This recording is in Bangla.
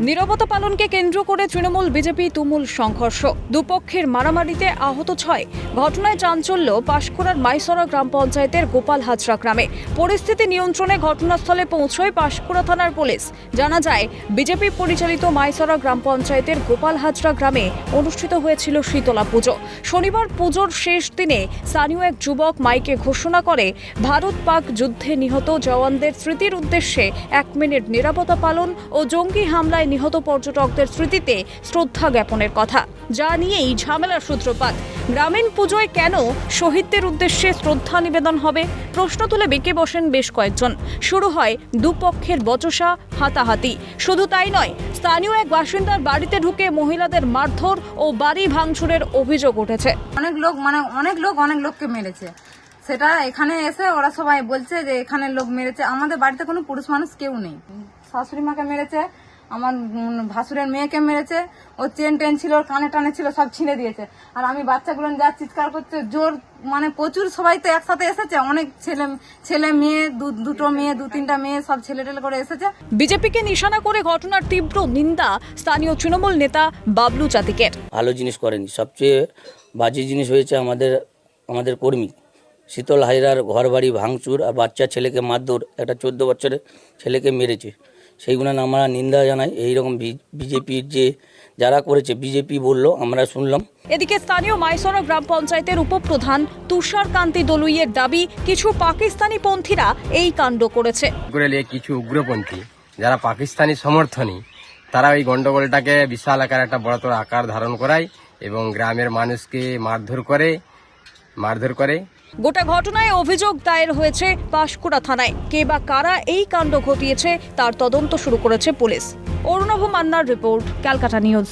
নীরবতা পালনকে কেন্দ্র করে তৃণমূল বিজেপি তুমুল সংঘর্ষ, দুপক্ষের মারামারিতে আহত 6। ঘটনায় চাঞ্চল্য পাঁশকুড়ার মাইসরা গ্রাম পঞ্চায়েতের গোপাল হাজরা গ্রামে। পরিস্থিতি নিয়ন্ত্রণে ঘটনাস্থলে পৌঁছয় পাঁশকুড়া থানার পুলিশ। জানা যায়, বিজেপি পরিচালিত মাইসরা গ্রাম পঞ্চায়েতের গোপাল হাজরা গ্রামে অনুষ্ঠিত হয়েছিল শীতলা পুজো। শনিবার পুজোর শেষ দিনে স্থানীয় এক যুবক মাইকে ঘোষণা করে ভারত পাক যুদ্ধে নিহত জওয়ানদের স্মৃতির উদ্দেশ্যে 1 মিনিট নীরবতা পালন ও জঙ্গি হামলায় নিহত পর্যটকদের স্মৃতিতে শ্রদ্ধা জ্ঞাপনের কথা। যা নিয়েই ঝামেলার সূত্রপাত। গ্রামীণ পুজোয় কেন শহীদদের উদ্দেশ্যে শ্রদ্ধা নিবেদন হবে, প্রশ্ন তুলে বেঁকে বসেন বেশ কয়েকজন। শুরু হয় দুপক্ষের বচসা, হাতাহাতি। শুধু তাই নয়, স্থানীয় এক বাসিন্দার বাড়িতে ঢুকে মহিলাদের মারধর ও বাড়ি ভাঙচুরের অভিযোগ উঠেছে। অনেক লোককে মেরেছে। সেটা এখানে এসে ওরা সবাই বলছে যে এখানে লোক মেরেছে। আমাদের বাড়িতে কোনো পুরুষ মানুষ কেউ নেই। শাশুড়ি মাকে মেরেছে, আমার ভাসুরের মেয়েকে মেরেছে। ওর চেন ছিল, ওর কানে টানে ছিল, সব ছিঁড়ে দিয়েছে। আর আমি বাচ্চাগুলো যা চিৎকার করছে, জোর প্রচুর সবাই তো একসাথে এসেছে। অনেক ছেলে মেয়ে, দুটো মেয়ে, 2-3টা মেয়ে, সব ছেলেটেলে করে এসেছে। বিজেপিকে নিশানা করে ঘটনার তীব্র নিন্দা স্থানীয় তৃণমূল নেতা বাবলু চাতিকের। ভালো জিনিস করেনি, সবচেয়ে বাজে জিনিস হয়েছে আমাদের কর্মী শীতল হাজরার ঘর বাড়ি ভাঙচুর আর বাচ্চা ছেলেকে মারধর, একটা 14 বছরের ছেলেকে মেরেছে। সেইগুলো আমরা নিন্দা জানাই। এইরকম বিজেপির যারা করেছে, বিজেপি বললো, আমরা শুনলাম। এদিকে স্থানীয় মাইসরা গ্রাম পঞ্চায়েতের উপপ্রধান তুষার কান্তি দলুইয়ের দাবি, কিছু পাকিস্তানি পন্থীরা এই কাণ্ড করেছে। কিছু উগ্রপন্থী যারা পাকিস্তানি সমর্থনী, তারা ওই গন্ডগোলটাকে বিশাল আকার একটা বড় আকার ধারণ করায় এবং গ্রামের মানুষকে মারধর করে। গোটা ঘটনায় অভিযোগ দায়ের হয়েছে পাঁশকুড়া থানায়। কে বা কারা এই কাণ্ড ঘটিয়েছে তার তদন্ত শুরু করেছে পুলিশ। অরুণভ মান্নার রিপোর্ট, ক্যালকাটা নিউজ।